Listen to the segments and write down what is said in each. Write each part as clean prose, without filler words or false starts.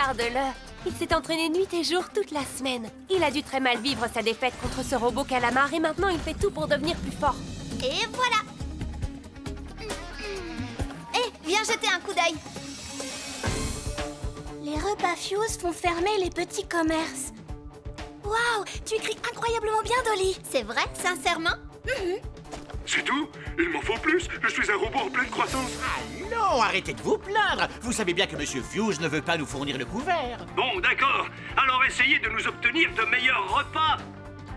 Regarde-le. Il s'est entraîné nuit et jour toute la semaine. Il a dû très mal vivre sa défaite contre ce robot calamar et maintenant il fait tout pour devenir plus fort. Et voilà. Viens jeter un coup d'œil. Les repas Fuse font fermer les petits commerces. Waouh, tu écris incroyablement bien, Dolly. C'est vrai, sincèrement? C'est tout? Il m'en faut plus. Je suis un robot en pleine croissance. Ah non, arrêtez de vous plaindre. Vous savez bien que Monsieur Fuse ne veut pas nous fournir le couvert. Bon, d'accord. Alors essayez de nous obtenir de meilleurs repas.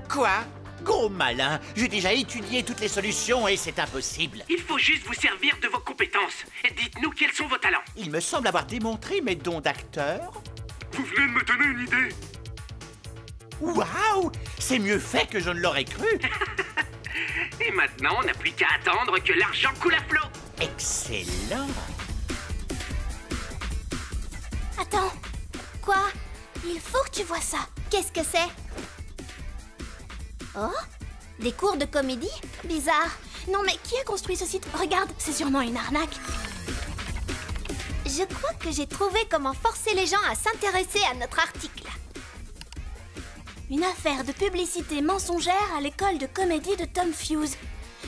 Quoi? Gros malin, j'ai déjà étudié toutes les solutions et c'est impossible. Il faut juste vous servir de vos compétences. Dites-nous quels sont vos talents. Il me semble avoir démontré mes dons d'acteur. Vous venez de me donner une idée. Waouh! C'est mieux fait que je ne l'aurais cru. Et maintenant, on n'a plus qu'à attendre que l'argent coule à flot. Excellent. Attends. Quoi? Il faut que tu vois ça. Qu'est-ce que c'est? Oh? Des cours de comédie? Bizarre. Non mais qui a construit ce site? Regarde, c'est sûrement une arnaque. Je crois que j'ai trouvé comment forcer les gens à s'intéresser à notre article. Une affaire de publicité mensongère à l'école de comédie de Tom Fuse.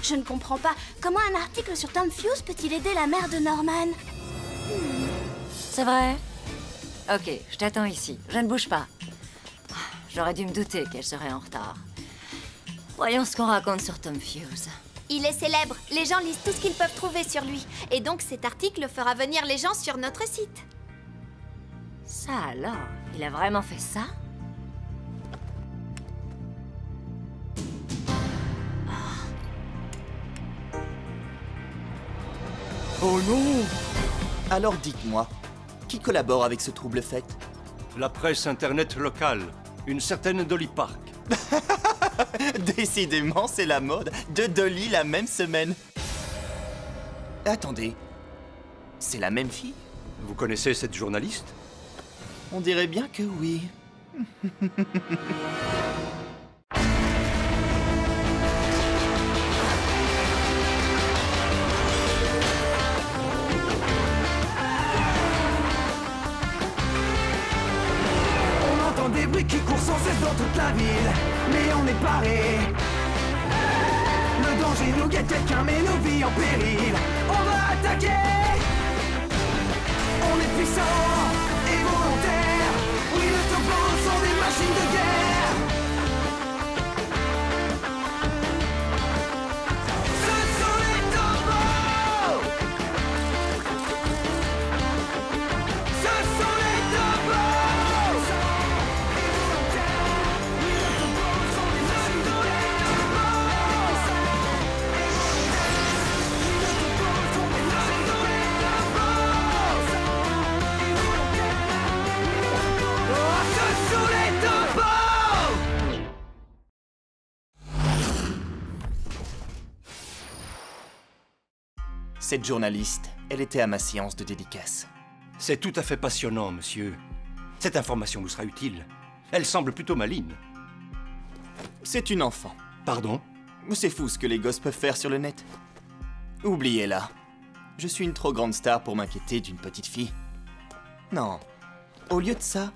Je ne comprends pas comment un article sur Tom Fuse peut-il aider la mère de Norman. C'est vrai? Ok, je t'attends ici. Je ne bouge pas. J'aurais dû me douter qu'elle serait en retard. Voyons ce qu'on raconte sur Tom Fuse. Il est célèbre. Les gens lisent tout ce qu'ils peuvent trouver sur lui. Et donc cet article fera venir les gens sur notre site. Ça alors? Il a vraiment fait ça? Oh non! Alors dites-moi, qui collabore avec ce trouble fait? La presse internet locale, une certaine Dolly Park. Décidément, c'est la mode. Deux Dolly la même semaine. Attendez, c'est la même fille? Vous connaissez cette journaliste? On dirait bien que oui. Des bruits qui courent sans cesse dans toute la ville, mais on est paré. Le danger nous guette, quelqu'un met nos vies en péril. On va attaquer. On est puissants et volontaires. Oui, les topos sont des machines de guerre. Ce sont les topos. Ce sont les topos. Cette journaliste, elle était à ma séance de dédicace. C'est tout à fait passionnant, monsieur. Cette information nous sera utile. Elle semble plutôt maligne. C'est une enfant. Pardon? C'est fou ce que les gosses peuvent faire sur le net. Oubliez-la. Je suis une trop grande star pour m'inquiéter d'une petite fille. Non. Au lieu de ça,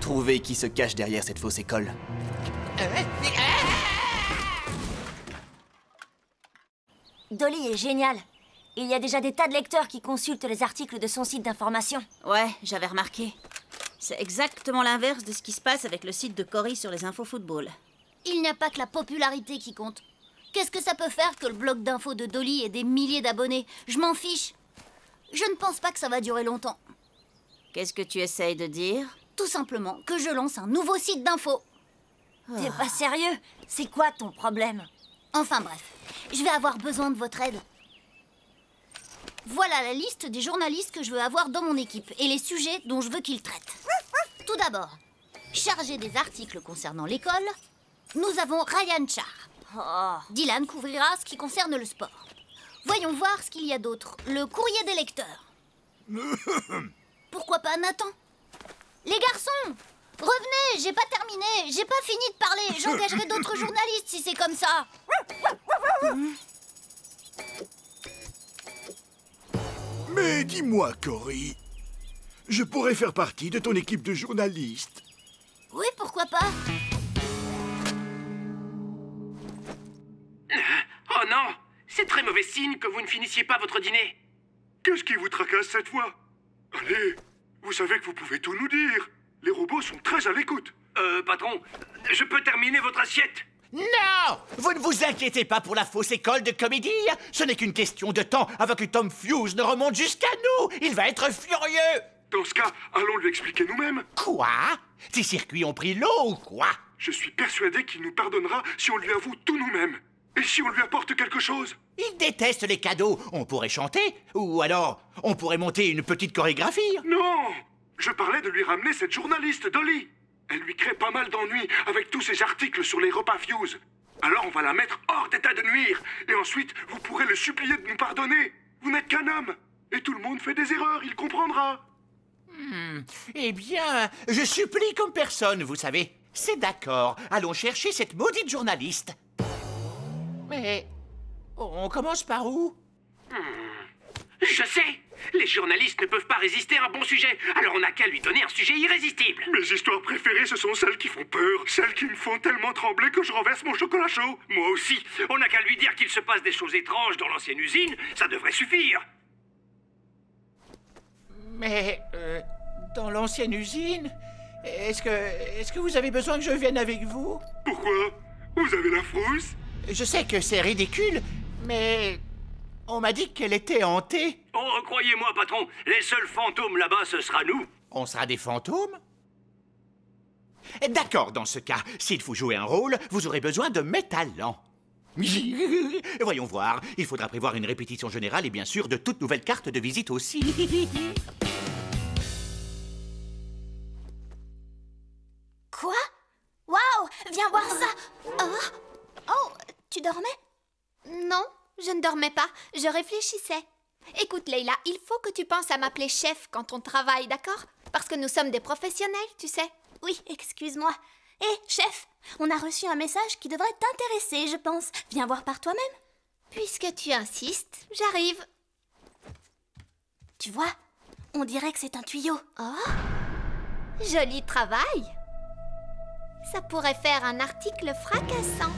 trouvez qui se cache derrière cette fausse école. Dolly est géniale. Il y a déjà des tas de lecteurs qui consultent les articles de son site d'information. Ouais, j'avais remarqué. C'est exactement l'inverse de ce qui se passe avec le site de Cory sur les infos football. Il n'y a pas que la popularité qui compte. Qu'est-ce que ça peut faire que le blog d'infos de Dolly ait des milliers d'abonnés? Je m'en fiche. Je ne pense pas que ça va durer longtemps. Qu'est-ce que tu essayes de dire? Tout simplement que je lance un nouveau site d'infos. T'es pas sérieux? C'est quoi ton problème? Enfin bref, je vais avoir besoin de votre aide. Voilà la liste des journalistes que je veux avoir dans mon équipe et les sujets dont je veux qu'ils traitent. Tout d'abord, chargé des articles concernant l'école, nous avons Ryan Char. Dylan couvrira ce qui concerne le sport. Voyons voir ce qu'il y a d'autre. Le courrier des lecteurs. Pourquoi pas Nathan? Les garçons, revenez, j'ai pas terminé, j'ai pas fini de parler. J'engagerai d'autres journalistes si c'est comme ça. Mais dis-moi, Cory, Je pourrais faire partie de ton équipe de journalistes. Oui, pourquoi pas? Oh non! C'est très mauvais signe que vous ne finissiez pas votre dîner. Qu'est-ce qui vous tracasse cette fois? Allez, vous savez que vous pouvez tout nous dire. Les robots sont très à l'écoute. Patron, je peux terminer votre assiette? Non! Vous ne vous inquiétez pas pour la fausse école de comédie. Ce n'est qu'une question de temps avant que Tom Fuse ne remonte jusqu'à nous. Il va être furieux. Dans ce cas, allons lui expliquer nous-mêmes. Quoi? Tes circuits ont pris l'eau ou quoi? Je suis persuadé qu'il nous pardonnera si on lui avoue tout nous-mêmes. Et si on lui apporte quelque chose? Il déteste les cadeaux. On pourrait chanter. Ou alors, on pourrait monter une petite chorégraphie. Non! Je parlais de lui ramener cette journaliste, Dolly. Elle lui crée pas mal d'ennuis avec tous ses articles sur les repas Fuse. Alors on va la mettre hors d'état de nuire. Et ensuite, vous pourrez le supplier de nous pardonner. Vous n'êtes qu'un homme. Et tout le monde fait des erreurs, il comprendra. Eh bien, je supplie comme personne, vous savez. C'est d'accord. Allons chercher cette maudite journaliste. Mais on commence par où? Je sais! Les journalistes ne peuvent pas résister à un bon sujet, alors on n'a qu'à lui donner un sujet irrésistible. Mes histoires préférées, ce sont celles qui font peur, celles qui me font tellement trembler que je renverse mon chocolat chaud. Moi aussi, on n'a qu'à lui dire qu'il se passe des choses étranges dans l'ancienne usine, ça devrait suffire. Mais, dans l'ancienne usine, est-ce que vous avez besoin que je vienne avec vous? Pourquoi? Vous avez la frousse? Je sais que c'est ridicule, mais on m'a dit qu'elle était hantée. Oh, croyez-moi, patron, les seuls fantômes là-bas, ce sera nous. On sera des fantômes? D'accord, dans ce cas, s'il faut jouer un rôle, vous aurez besoin de mes talents. Voyons voir, il faudra prévoir une répétition générale et bien sûr de toutes nouvelles cartes de visite aussi. Quoi? Waouh! Viens voir ça! Oh, tu dormais? Non, je ne dormais pas, je réfléchissais. Écoute, Leila, il faut que tu penses à m'appeler chef quand on travaille, d'accord? Parce que nous sommes des professionnels, tu sais. Oui, excuse-moi. Hé, chef, on a reçu un message qui devrait t'intéresser, je pense. Viens voir par toi-même. Puisque tu insistes, j'arrive. Tu vois, on dirait que c'est un tuyau. Oh, joli travail. Ça pourrait faire un article fracassant.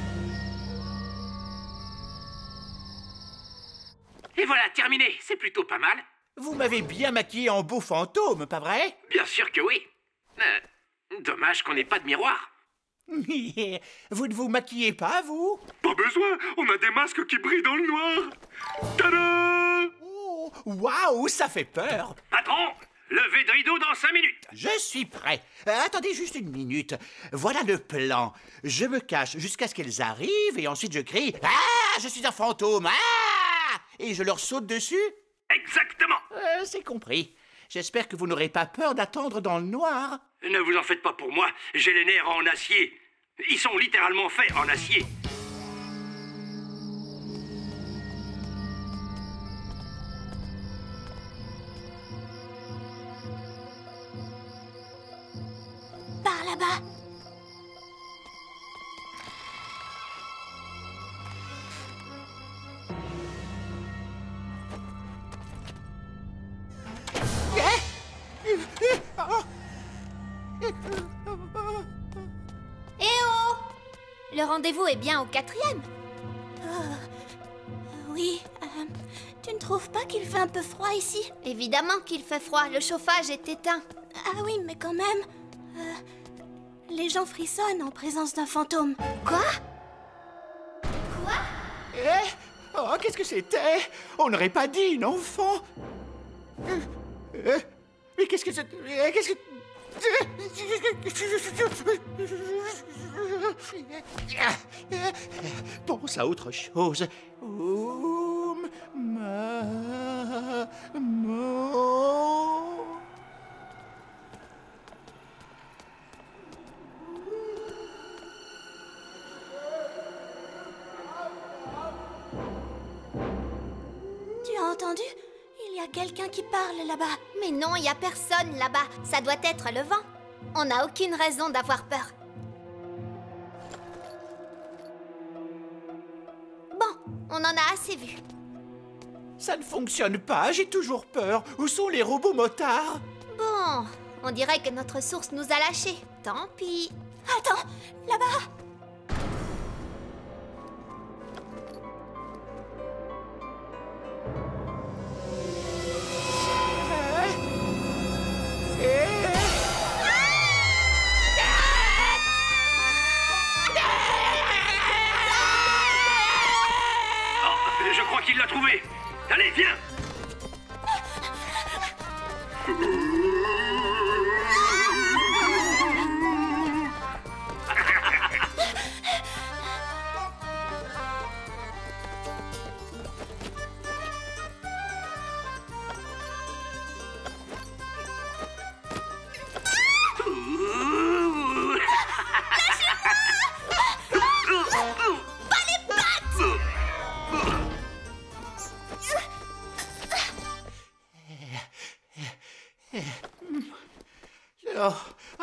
Et voilà, terminé, c'est plutôt pas mal. Vous m'avez bien maquillé en beau fantôme, pas vrai? Bien sûr que oui. Dommage qu'on n'ait pas de miroir. Vous ne vous maquillez pas, vous? Pas besoin, on a des masques qui brillent dans le noir. Tada! Oh, waouh, ça fait peur. Patron, levez de rideau dans 5 minutes. Je suis prêt. Attendez juste une minute. Voilà le plan. Je me cache jusqu'à ce qu'elles arrivent et ensuite je crie « Ah, je suis un fantôme! Ah !» Et je leur saute dessus? Exactement. C'est compris. J'espère que vous n'aurez pas peur d'attendre dans le noir. Ne vous en faites pas pour moi, j'ai les nerfs en acier. Ils sont littéralement faits en acier. Par là-bas. Eh oh! Le rendez-vous est bien au 4e. Oui, tu ne trouves pas qu'il fait un peu froid ici? Évidemment qu'il fait froid, le chauffage est éteint. Ah oui, mais quand même... les gens frissonnent en présence d'un fantôme. Quoi? Oh, qu'est-ce que c'était? On n'aurait pas dit une enfant. Mais qu'est-ce que c'est? Qu'est-ce que... Pense à autre chose. Tu as entendu? Il y a quelqu'un qui parle là-bas. Mais non, il n'y a personne là-bas. Ça doit être le vent. On n'a aucune raison d'avoir peur. Bon, on en a assez vu. Ça ne fonctionne pas, j'ai toujours peur. Où sont les robots motards? Bon, On dirait que notre source nous a lâchés. Tant pis. Attends, là-bas. Je crois qu'il l'a trouvé. Allez, viens.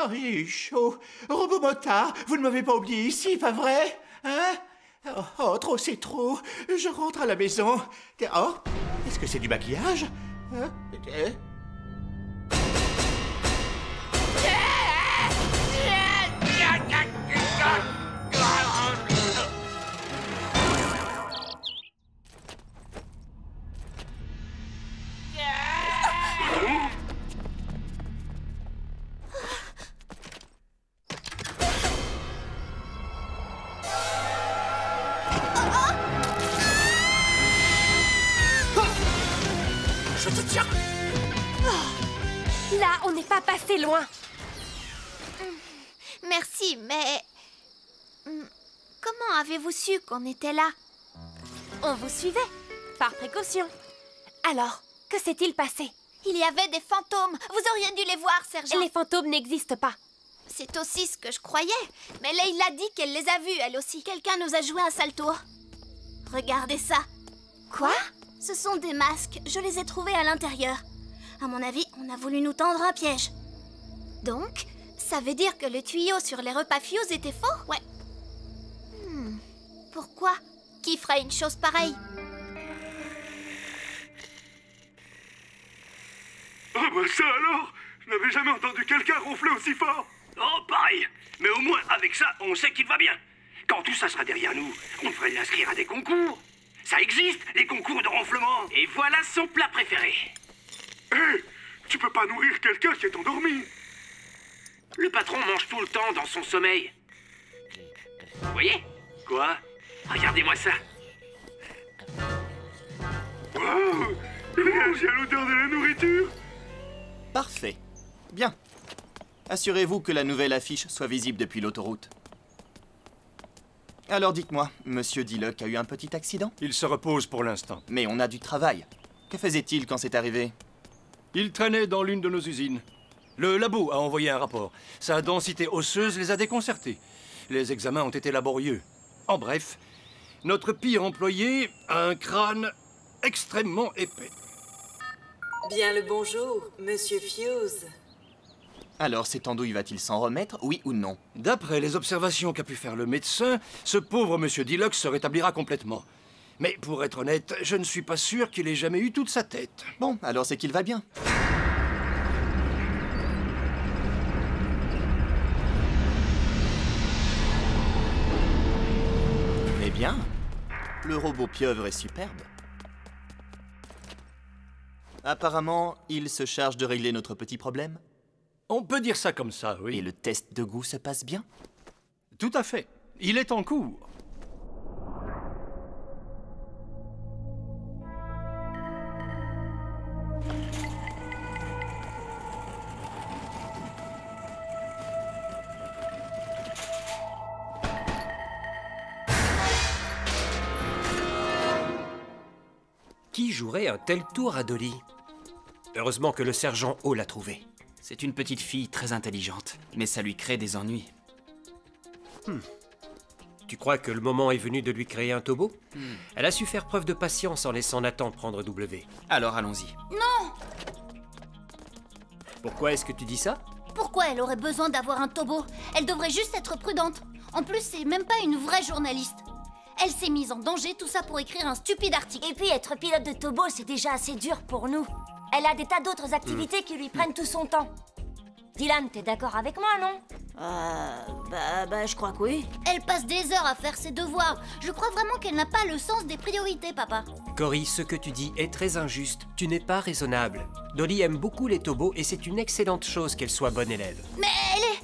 Oh, j'ai eu chaud. Robot Motard, vous ne m'avez pas oublié ici, pas vrai? Hein? Oh, trop, c'est trop. Je rentre à la maison. Oh, est-ce que c'est du maquillage? Hein? Je te tiens. Là, on n'est pas passé loin. Merci, mais... Comment avez-vous su qu'on était là? On vous suivait, par précaution. Alors, que s'est-il passé? Il y avait des fantômes. Vous auriez dû les voir, sergent. Les fantômes n'existent pas. C'est aussi ce que je croyais. Mais Leila dit qu'elle les a vus, elle aussi. Quelqu'un nous a joué un sale tour. Regardez ça. Quoi? Ce sont des masques. Je les ai trouvés à l'intérieur. À mon avis, on a voulu nous tendre un piège. Donc, ça veut dire que le tuyau sur les repas Fuse était faux? Ouais. Pourquoi? Qui ferait une chose pareille? Oh bah ça alors! Je n'avais jamais entendu quelqu'un ronfler aussi fort! Oh, pareil. Mais au moins, avec ça, on sait qu'il va bien. Quand tout ça sera derrière nous, on devrait l'inscrire à des concours. Ça existe, les concours de ronflement. Et voilà son plat préféré. Hé! Tu peux pas nourrir quelqu'un qui est endormi! Le patron mange tout le temps dans son sommeil. Vous voyez? Quoi? Regardez-moi ça. Wow! Il réagit à l'odeur de la nourriture! Parfait. Bien. Assurez-vous que la nouvelle affiche soit visible depuis l'autoroute. Alors dites-moi, Monsieur Diluc a eu un petit accident? Il se repose pour l'instant. Mais on a du travail. Que faisait-il quand c'est arrivé? Il traînait dans l'une de nos usines. Le labo a envoyé un rapport. Sa densité osseuse les a déconcertés. Les examens ont été laborieux. En bref, notre pire employé a un crâne extrêmement épais. Bien le bonjour, Monsieur Fuse. Alors cet andouille va-t-il s'en remettre, oui ou non? D'après les observations qu'a pu faire le médecin, ce pauvre Monsieur Diluc se rétablira complètement. Mais pour être honnête, je ne suis pas sûr qu'il ait jamais eu toute sa tête. Bon, alors c'est qu'il va bien. Eh bien, le robot pieuvre est superbe. Apparemment, il se charge de régler notre petit problème. On peut dire ça comme ça, oui. Et le test de goût se passe bien? Tout à fait. Il est en cours. Qui jouerait un tel tour à Dolly? Heureusement que le sergent O l'a trouvé. C'est une petite fille très intelligente, mais ça lui crée des ennuis. Tu crois que le moment est venu de lui créer un tobo? Elle a su faire preuve de patience en laissant Nathan prendre W. Alors allons-y. Non! Pourquoi est-ce que tu dis ça? Pourquoi elle aurait besoin d'avoir un tobo? Elle devrait juste être prudente. En plus, c'est même pas une vraie journaliste. Elle s'est mise en danger, tout ça pour écrire un stupide article. Et puis être pilote de tobo, c'est déjà assez dur pour nous. Elle a des tas d'autres activités qui lui prennent tout son temps. Dylan, t'es d'accord avec moi, non? Je crois que oui. Elle passe des heures à faire ses devoirs. Je crois vraiment qu'elle n'a pas le sens des priorités, papa. Cory, ce que tu dis est très injuste. Tu n'es pas raisonnable. Dolly aime beaucoup les Tobos et c'est une excellente chose qu'elle soit bonne élève. Mais elle est...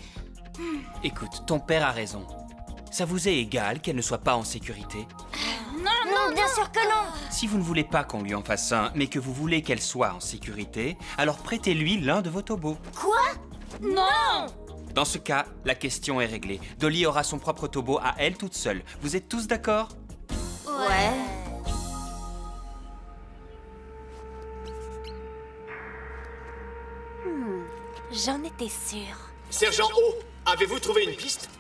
Écoute, ton père a raison. Ça vous est égal qu'elle ne soit pas en sécurité? Non, bien sûr que non. Si vous ne voulez pas qu'on lui en fasse un, mais que vous voulez qu'elle soit en sécurité, alors prêtez-lui l'un de vos Tobos. Quoi? Non! Dans ce cas, la question est réglée. Dolly aura son propre Tobo à elle toute seule. Vous êtes tous d'accord? Ouais. J'en étais sûre. Sergent O, avez-vous trouvé une piste?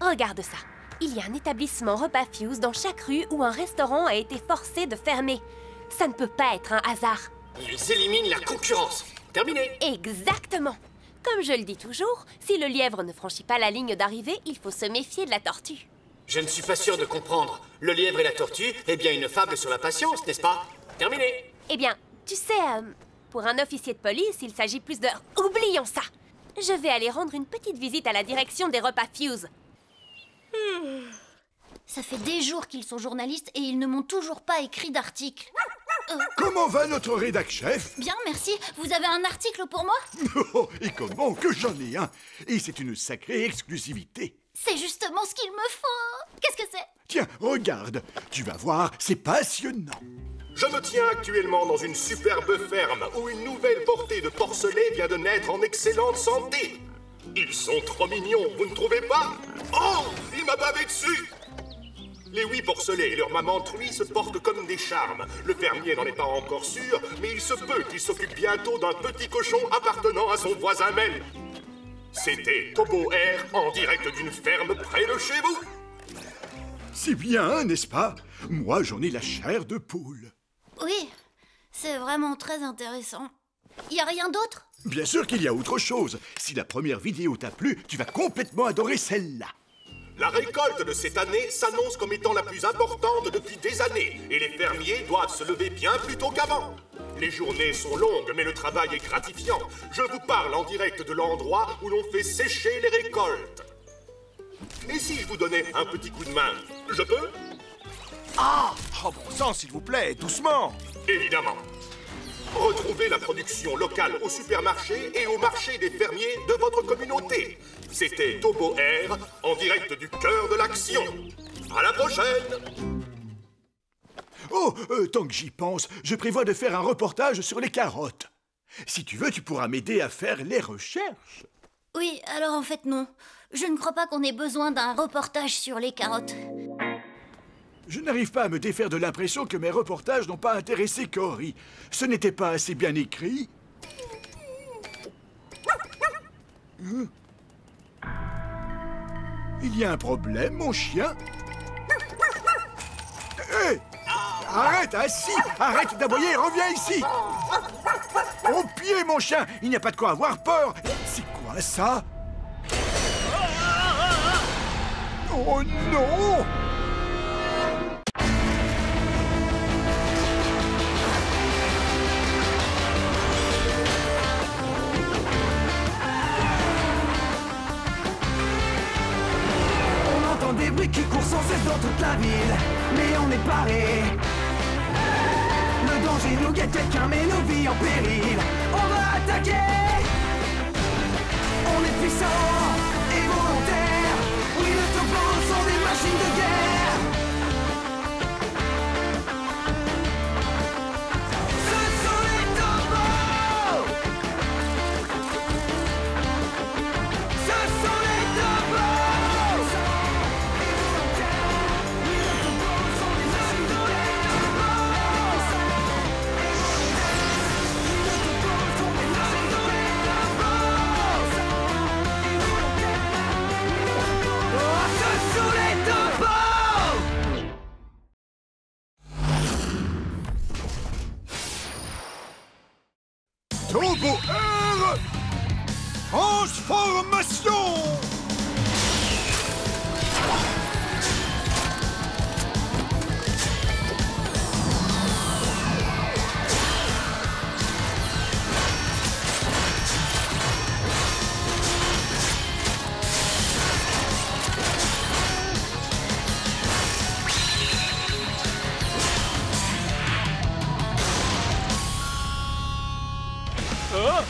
Regarde ça. Il y a un établissement repas Fuse dans chaque rue où un restaurant a été forcé de fermer. Ça ne peut pas être un hasard. Ils éliminent la concurrence. Terminé. Exactement. Comme je le dis toujours, si le lièvre ne franchit pas la ligne d'arrivée, il faut se méfier de la tortue. Je ne suis pas sûr de comprendre. Le lièvre et la tortue, eh bien une fable sur la patience, n'est-ce pas? Terminé. Eh bien, tu sais, pour un officier de police, il s'agit plus de... Oublions ça. Je vais aller rendre une petite visite à la direction des repas Fuse. Ça fait des jours qu'ils sont journalistes et ils ne m'ont toujours pas écrit d'article. Comment va notre rédac-chef? Bien, merci. Vous avez un article pour moi? Oh, et comment que j'en ai un? Et c'est une sacrée exclusivité. C'est justement ce qu'il me faut. Qu'est-ce que c'est? Tiens, regarde. Tu vas voir, c'est passionnant. Je me tiens actuellement dans une superbe ferme où une nouvelle portée de porcelets vient de naître en excellente santé. Ils sont trop mignons, vous ne trouvez pas? Oh, il m'a bavé dessus! Les 8 porcelets et leur maman truie se portent comme des charmes. Le fermier n'en est pas encore sûr, mais il se peut qu'il s'occupe bientôt d'un petit cochon appartenant à son voisin Mel. C'était Tobo Air en direct d'une ferme près de chez vous. C'est bien, n'est-ce pas? Moi, j'en ai la chair de poule. Oui, c'est vraiment très intéressant. Y a rien d'autre? Bien sûr qu'il y a autre chose. Si la première vidéo t'a plu, tu vas complètement adorer celle-là. La récolte de cette année s'annonce comme étant la plus importante depuis des années, et les fermiers doivent se lever bien plus tôt qu'avant. Les journées sont longues, mais le travail est gratifiant. Je vous parle en direct de l'endroit où l'on fait sécher les récoltes. Et si je vous donnais un petit coup de main, je peux? Ah! Oh bon sang, s'il vous plaît, doucement! Évidemment. Retrouvez la production locale au supermarché et au marché des fermiers de votre communauté. C'était Tobo Air, en direct du cœur de l'action. À la prochaine! Oh, tant que j'y pense, je prévois de faire un reportage sur les carottes. Si tu veux, tu pourras m'aider à faire les recherches. Oui, alors en fait non. Je ne crois pas qu'on ait besoin d'un reportage sur les carottes. Je n'arrive pas à me défaire de l'impression que mes reportages n'ont pas intéressé Cory. Ce n'était pas assez bien écrit. Il y a un problème, mon chien? Hé! Arrête, assis! Arrête d'aboyer et reviens ici! Au pied, mon chien! Il n'y a pas de quoi avoir peur! C'est quoi ça? Oh non! Des bruits qui courent sans cesse dans toute la ville, mais on est paré. Le danger nous guette, quelqu'un met nos vies en péril. On va attaquer. On est puissants et volontaires. Oui, les Tobos sont des machines de guerre. Ce sont les Tobos. Ce sont les Tobos.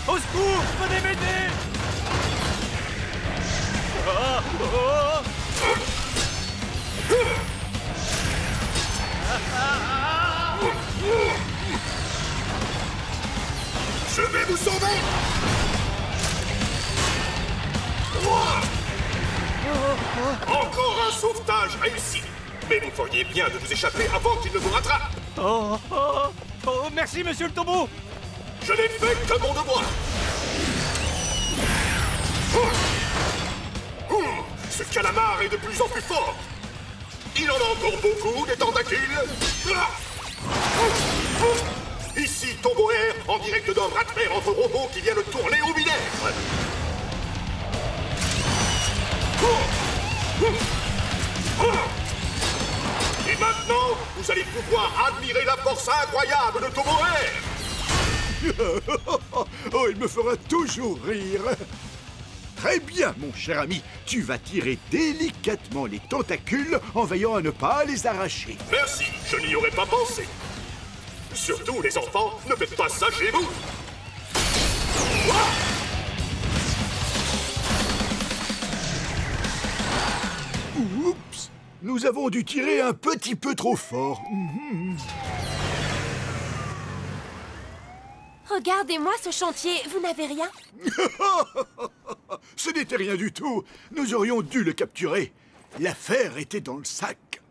Au secours! Venez m'aider! Je vais vous sauver! Encore un sauvetage réussi! Mais vous feriez bien de vous échapper avant qu'il ne vous rattrape! Merci, monsieur le tombeau! Je n'ai fait que mon devoir! Ce calamar est de plus en plus fort! Il en a encore beaucoup, des tentacules! Ici Tombo Air, en direct d'un bras-de-fer entre robots qui vient de tourner au vinaigre! Et maintenant, vous allez pouvoir admirer la force incroyable de Tombo Air! Oh, il me fera toujours rire. Très bien, mon cher ami. Tu vas tirer délicatement les tentacules en veillant à ne pas les arracher. Merci, je n'y aurais pas pensé. Surtout, les enfants, ne faites pas ça chez vous. Oups, nous avons dû tirer un petit peu trop fort. Regardez-moi ce chantier, vous n'avez rien? Ce n'était rien du tout. Nous aurions dû le capturer. L'affaire était dans le sac.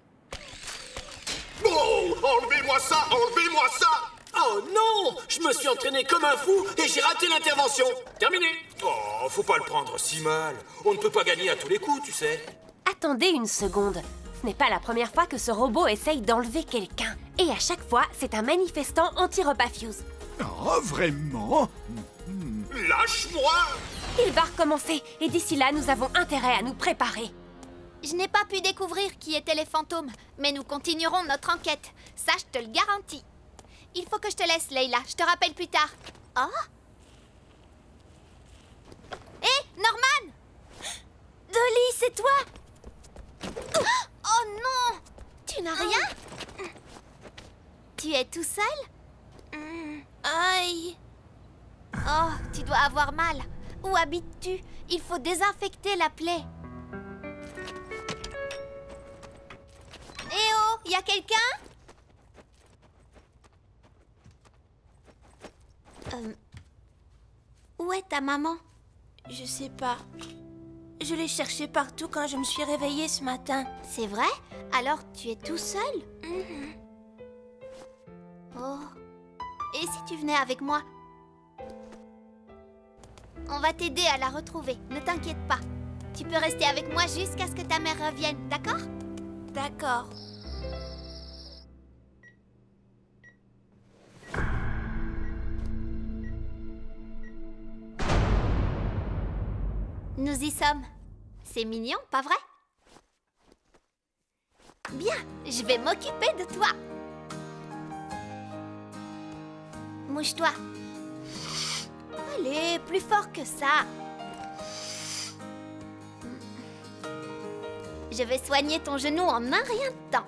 Oh, enlevez-moi ça, enlevez-moi ça! Oh non! Je me suis entraîné comme un fou et j'ai raté l'intervention. Terminé. Oh, faut pas le prendre si mal. On ne peut pas gagner à tous les coups, tu sais. Attendez une seconde. Ce n'est pas la première fois que ce robot essaye d'enlever quelqu'un. Et à chaque fois, c'est un manifestant anti-repas Fuse. Oh, vraiment? Lâche-moi! Il va recommencer, et d'ici là, nous avons intérêt à nous préparer. Je n'ai pas pu découvrir qui étaient les fantômes, mais nous continuerons notre enquête. Ça, je te le garantis. Il faut que je te laisse, Leila. Je te rappelle plus tard. Oh? Hé, Norman! Dolly, c'est toi? Oh non! Tu n'as rien? Tu es tout seul? Aïe! Oh, tu dois avoir mal. Où habites-tu? Il faut désinfecter la plaie. Eh oh, y a quelqu'un? Où est ta maman? Je sais pas. Je l'ai cherchée partout quand je me suis réveillée ce matin. C'est vrai? Alors tu es tout seul? Oh. Et si tu venais avec moi? On va t'aider à la retrouver, ne t'inquiète pas. Tu peux rester avec moi jusqu'à ce que ta mère revienne, d'accord? D'accord. Nous y sommes. C'est mignon, pas vrai? Bien, je vais m'occuper de toi. Mouche-toi. Allez, plus fort que ça. Je vais soigner ton genou en un rien de temps.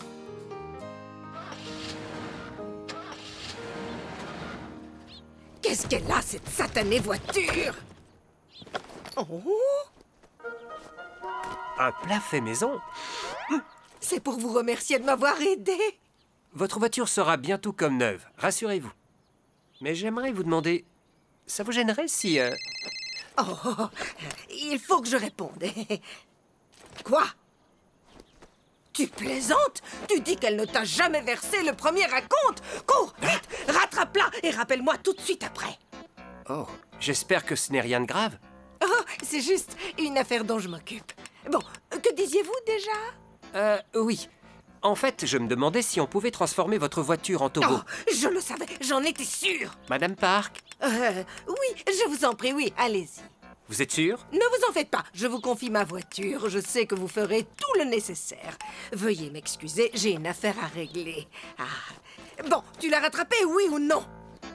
Qu'est-ce qu'elle a, cette satanée voiture? Oh! Un plat fait maison? C'est pour vous remercier de m'avoir aidé. Votre voiture sera bientôt comme neuve, rassurez-vous. Mais j'aimerais vous demander, ça vous gênerait si... Oh, il faut que je réponde. Quoi? Tu plaisantes? Tu dis qu'elle ne t'a jamais versé le premier acompte? Cours, vite, rattrape-la et rappelle-moi tout de suite après. Oh, j'espère que ce n'est rien de grave. Oh, c'est juste une affaire dont je m'occupe. Bon, que disiez-vous déjà? Oui. En fait, je me demandais si on pouvait transformer votre voiture en taureau. Oh, je le savais, j'en étais sûre. Madame Park? Oui, je vous en prie, oui, allez-y. Vous êtes sûre? Ne vous en faites pas, je vous confie ma voiture. Je sais que vous ferez tout le nécessaire. Veuillez m'excuser, j'ai une affaire à régler. Ah. Bon, tu l'as rattrapée, oui ou non?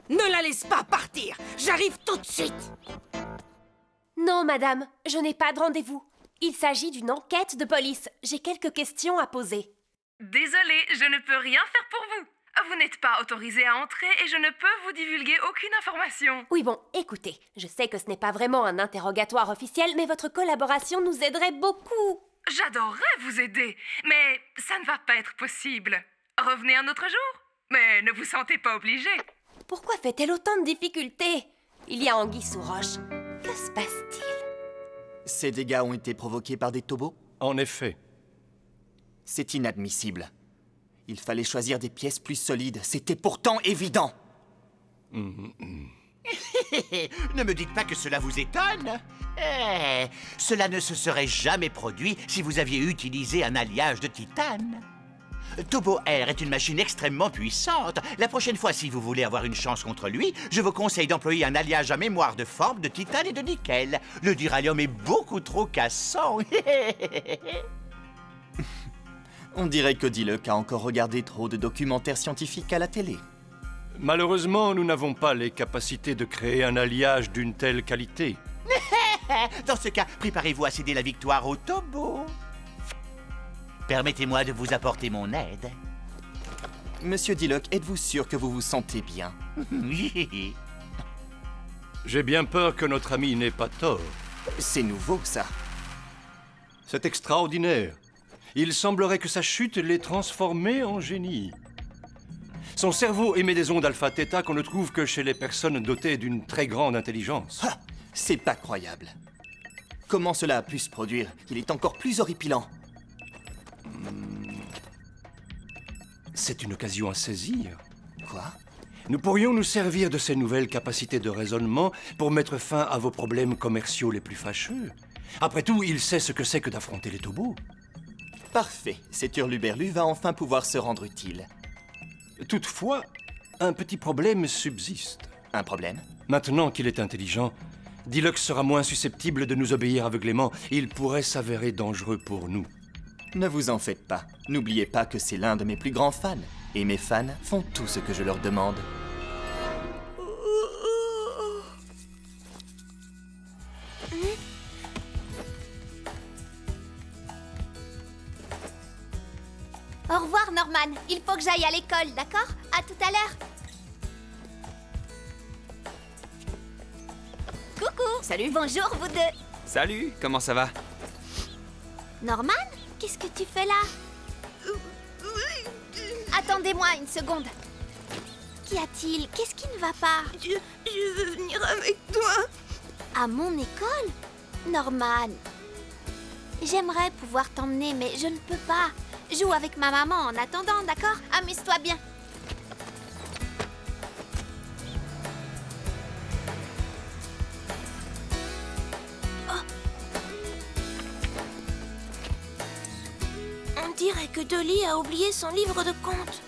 Ne la laisse pas partir, j'arrive tout de suite. Non, madame, je n'ai pas de rendez-vous. Il s'agit d'une enquête de police. J'ai quelques questions à poser. Désolée, je ne peux rien faire pour vous. Vous n'êtes pas autorisé à entrer et je ne peux vous divulguer aucune information. Oui, bon, écoutez, je sais que ce n'est pas vraiment un interrogatoire officiel, mais votre collaboration nous aiderait beaucoup. J'adorerais vous aider, mais ça ne va pas être possible. Revenez un autre jour, mais ne vous sentez pas obligé. Pourquoi fait-elle autant de difficultés? Il y a anguille sous roche. Que se passe-t-il? Ces dégâts ont été provoqués par des tobos? En effet. C'est inadmissible. Il fallait choisir des pièces plus solides. C'était pourtant évident. Ne me dites pas que cela vous étonne. Cela ne se serait jamais produit si vous aviez utilisé un alliage de titane. Tobo Air est une machine extrêmement puissante. La prochaine fois, si vous voulez avoir une chance contre lui, je vous conseille d'employer un alliage à mémoire de forme de titane et de nickel. Le duralium est beaucoup trop cassant. On dirait que Diluc a encore regardé trop de documentaires scientifiques à la télé. Malheureusement, nous n'avons pas les capacités de créer un alliage d'une telle qualité. Dans ce cas, préparez-vous à céder la victoire au Tobo. Permettez-moi de vous apporter mon aide. Monsieur Diluc, êtes-vous sûr que vous vous sentez bien? J'ai bien peur que notre ami n'ait pas tort. C'est nouveau, ça. C'est extraordinaire. Il semblerait que sa chute l'ait transformé en génie. Son cerveau émet des ondes alpha-theta qu'on ne trouve que chez les personnes dotées d'une très grande intelligence. Ah, c'est pas croyable. Comment cela a pu se produire? Il est encore plus horripilant. C'est une occasion à saisir. Quoi? Nous pourrions nous servir de ces nouvelles capacités de raisonnement pour mettre fin à vos problèmes commerciaux les plus fâcheux. Après tout, il sait ce que c'est que d'affronter les tobos. Parfait. Cet hurluberlu va enfin pouvoir se rendre utile. Toutefois, un petit problème subsiste. Un problème? Maintenant qu'il est intelligent, Diluc sera moins susceptible de nous obéir aveuglément. Il pourrait s'avérer dangereux pour nous. Ne vous en faites pas. N'oubliez pas que c'est l'un de mes plus grands fans. Et mes fans font tout ce que je leur demande. Au revoir, Norman. Il faut que j'aille à l'école, d'accord? À tout à l'heure. Coucou. Salut. Bonjour, vous deux. Salut, comment ça va? Norman, qu'est-ce que tu fais là? Attendez-moi une seconde. Qu'y a-t-il? Qu'est-ce qui ne va pas? Je veux venir avec toi. À mon école? Norman, j'aimerais pouvoir t'emmener, mais je ne peux pas. Joue avec ma maman en attendant, d'accord? Amuse-toi bien. On dirait que Dolly a oublié son livre de contes.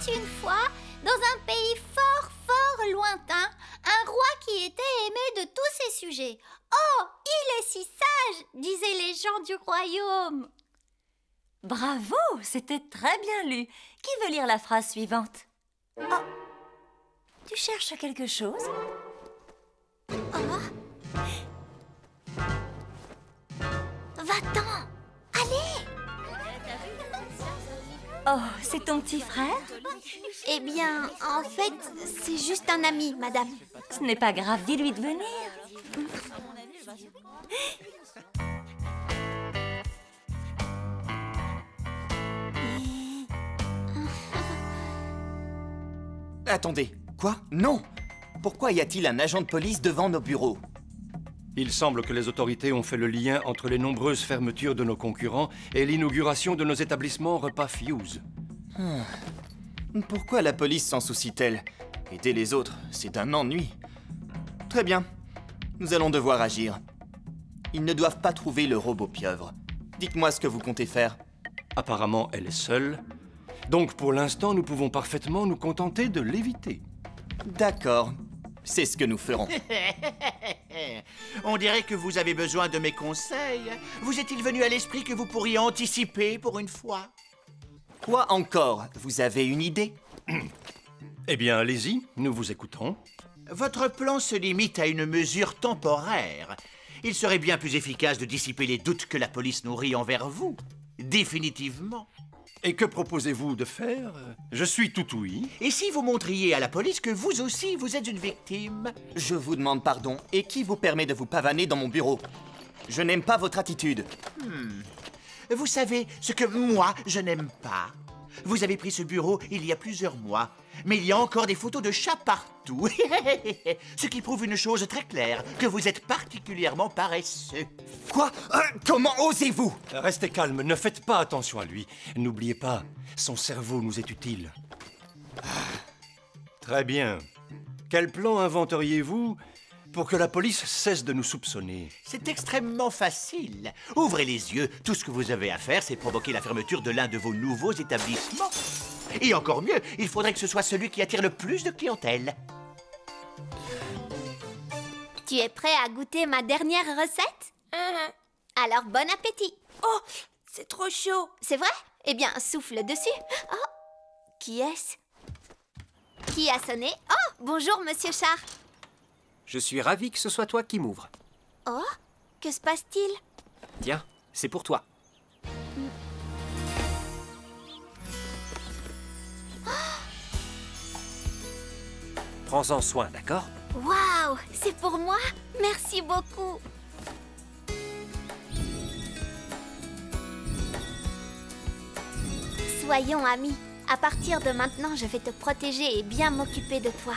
Une fois, dans un pays fort, fort lointain, un roi qui était aimé de tous ses sujets. Oh, il est si sage, disaient les gens du royaume. Bravo, c'était très bien lu. Qui veut lire la phrase suivante? Oh, tu cherches quelque chose? Va-t'en, allez! Oh, c'est ton petit frère? Eh bien, en fait, c'est juste un ami, madame. Ce n'est pas grave, dis-lui de venir. Attendez, quoi? Non! Pourquoi y a-t-il un agent de police devant nos bureaux? Il semble que les autorités ont fait le lien entre les nombreuses fermetures de nos concurrents et l'inauguration de nos établissements repas Fuse. Pourquoi la police s'en soucie-t-elle? Aider les autres, c'est un ennui. Très bien. Nous allons devoir agir. Ils ne doivent pas trouver le robot pieuvre. Dites-moi ce que vous comptez faire. Apparemment, elle est seule. Donc, pour l'instant, nous pouvons parfaitement nous contenter de l'éviter. D'accord. C'est ce que nous ferons. On dirait que vous avez besoin de mes conseils. Vous est-il venu à l'esprit que vous pourriez anticiper pour une fois? Quoi encore? Vous avez une idée? Eh bien, allez-y, nous vous écoutons. Votre plan se limite à une mesure temporaire. Il serait bien plus efficace de dissiper les doutes que la police nourrit envers vous. Définitivement. Et que proposez-vous de faire? Je suis tout ouïe. Et si vous montriez à la police que vous aussi, vous êtes une victime? Je vous demande pardon. Et qui vous permet de vous pavaner dans mon bureau? Je n'aime pas votre attitude. Vous savez ce que moi, je n'aime pas? Vous avez pris ce bureau il y a plusieurs mois, mais il y a encore des photos de chats partout. Ce qui prouve une chose très claire, que vous êtes particulièrement paresseux. Quoi? Comment osez-vous? Restez calme, ne faites pas attention à lui. N'oubliez pas, son cerveau nous est utile. Très bien. Quel plan inventeriez-vous pour que la police cesse de nous soupçonner? C'est extrêmement facile. Ouvrez les yeux. Tout ce que vous avez à faire, c'est provoquer la fermeture de l'un de vos nouveaux établissements. Et encore mieux, il faudrait que ce soit celui qui attire le plus de clientèle. Tu es prêt à goûter ma dernière recette? Alors, bon appétit. Oh, c'est trop chaud. C'est vrai? Eh bien, souffle dessus. Oh, qui est-ce? Qui a sonné? Oh, bonjour, monsieur Char. Je suis ravi que ce soit toi qui m'ouvre. Oh, que se passe-t-il? Tiens, c'est pour toi. Prends-en soin, d'accord? Waouh, c'est pour moi? Merci beaucoup. Soyons amis. À partir de maintenant, je vais te protéger et bien m'occuper de toi.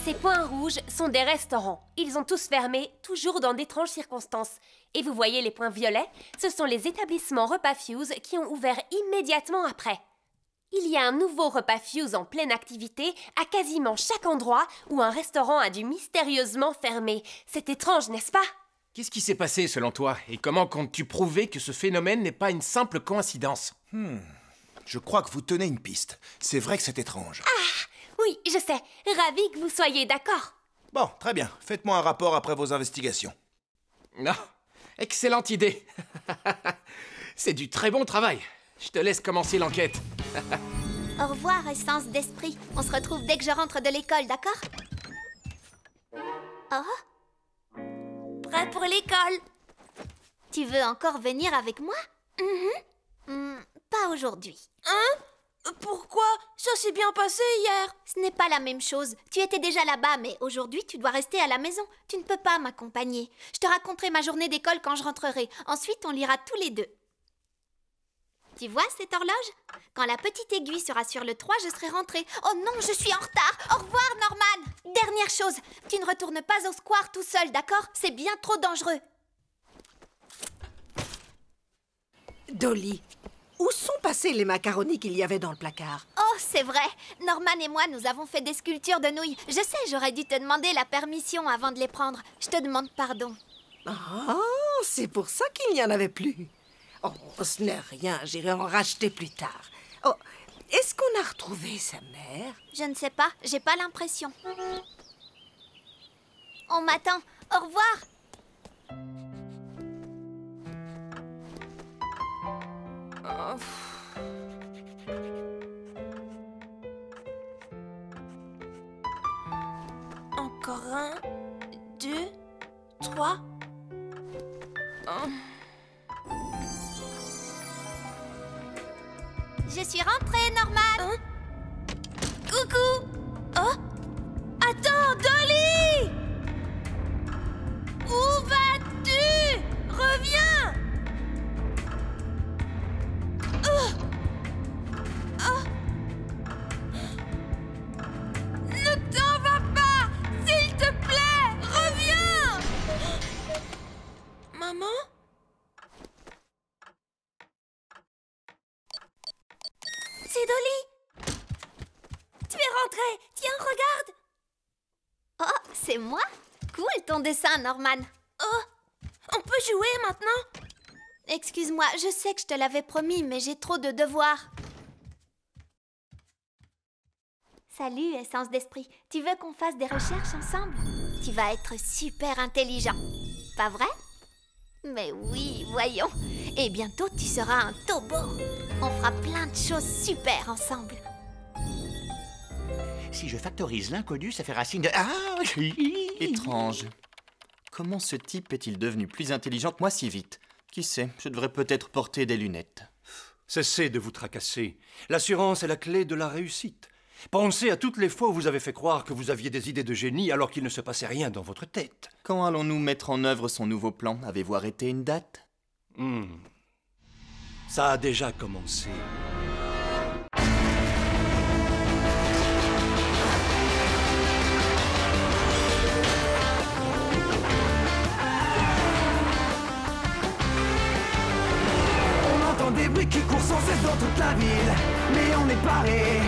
Ces points rouges sont des restaurants. Ils ont tous fermé, toujours dans d'étranges circonstances. Et vous voyez les points violets? Ce sont les établissements Repas Fuse qui ont ouvert immédiatement après. Il y a un nouveau Repas Fuse en pleine activité à quasiment chaque endroit où un restaurant a dû mystérieusement fermer. C'est étrange, n'est-ce pas? Qu'est-ce qui s'est passé selon toi? Et comment comptes-tu prouver que ce phénomène n'est pas une simple coïncidence? Je crois que vous tenez une piste. C'est vrai que c'est étrange. Ah, oui, je sais. Ravi que vous soyez d'accord. Bon, très bien. Faites-moi un rapport après vos investigations. Non, excellente idée. C'est du très bon travail. Je te laisse commencer l'enquête. Au revoir, essence d'esprit. On se retrouve dès que je rentre de l'école, d'accord? Oh? Prêt pour l'école? Tu veux encore venir avec moi? Pas aujourd'hui. Hein? Pourquoi? Ça s'est bien passé hier. Ce n'est pas la même chose. Tu étais déjà là-bas, mais aujourd'hui, tu dois rester à la maison. Tu ne peux pas m'accompagner. Je te raconterai ma journée d'école quand je rentrerai. Ensuite, on lira tous les deux. Tu vois cette horloge? Quand la petite aiguille sera sur le 3, je serai rentrée. Oh non, je suis en retard. Au revoir, Norman. Dernière chose, tu ne retournes pas au square tout seul, d'accord? C'est bien trop dangereux. Dolly, où sont passés les macaronis qu'il y avait dans le placard? Oh, c'est vrai. Norman et moi, nous avons fait des sculptures de nouilles. Je sais, j'aurais dû te demander la permission avant de les prendre. Je te demande pardon. Oh, c'est pour ça qu'il n'y en avait plus. Oh, ce n'est rien, j'irai en racheter plus tard. Oh, est-ce qu'on a retrouvé sa mère? Je ne sais pas, j'ai pas l'impression. On m'attend. Au revoir. Encore 1, 2, 3. Je suis rentrée, Norman. Coucou. Oh. Attends, Dolly. Où vas-tu? Reviens. Ne t'en va pas, s'il te plaît. Reviens. Maman? C'est Dolly. Tu es rentrée. Tiens, regarde. Oh, c'est moi? Cool ton dessin, Norman. Oh, on peut jouer maintenant? Excuse-moi, je sais que je te l'avais promis, mais j'ai trop de devoirs. Salut, essence d'esprit. Tu veux qu'on fasse des recherches ensemble? Tu vas être super intelligent. Pas vrai? Mais oui, voyons. Et bientôt, tu seras un Tobo. On fera plein de choses super ensemble. Si je factorise l'inconnu, ça fait racine de... Ah! Étrange. Comment ce type est-il devenu plus intelligent que moi si vite? Qui sait, je devrais peut-être porter des lunettes. Cessez de vous tracasser. L'assurance est la clé de la réussite. Pensez à toutes les fois où vous avez fait croire que vous aviez des idées de génie alors qu'il ne se passait rien dans votre tête. Quand allons-nous mettre en œuvre son nouveau plan? Avez-vous arrêté une date? Ça a déjà commencé. On entend des bruits qui courent sans cesse dans toute la ville, mais on est paré.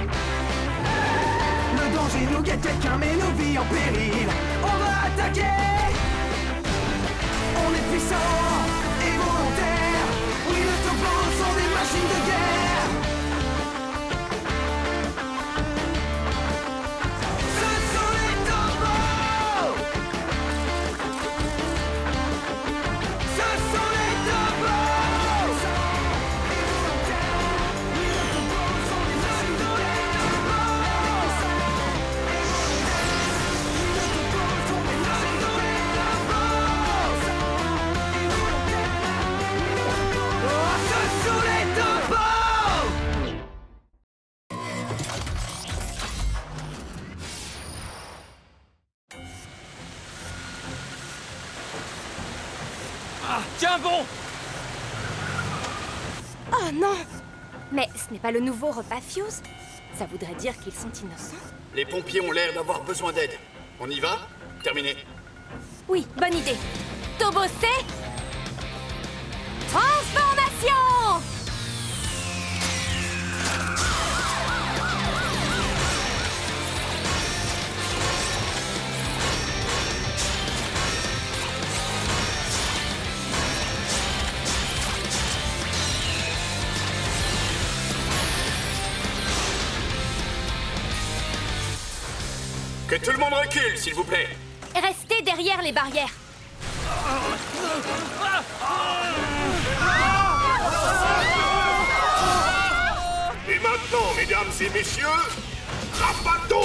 Le danger nous guette, quelqu'un met nos vies en péril. On va attaquer. On est puissants et volontaires. Oui, les Tobos sont des machines de guerre. Ce sont les Tobos. Ce sont les Tobos. Oui, les Tobos sont des machines de guerre. Ah, tiens bon! Oh non! Mais ce n'est pas le nouveau repas Fuse? Ça voudrait dire qu'ils sont innocents? Les pompiers ont l'air d'avoir besoin d'aide. On y va? Terminé. Oui, bonne idée. Tobo, c'est... transformation! Que tout le monde recule, s'il vous plaît. Restez derrière les barrières. Et maintenant, mesdames et messieurs, Rapato!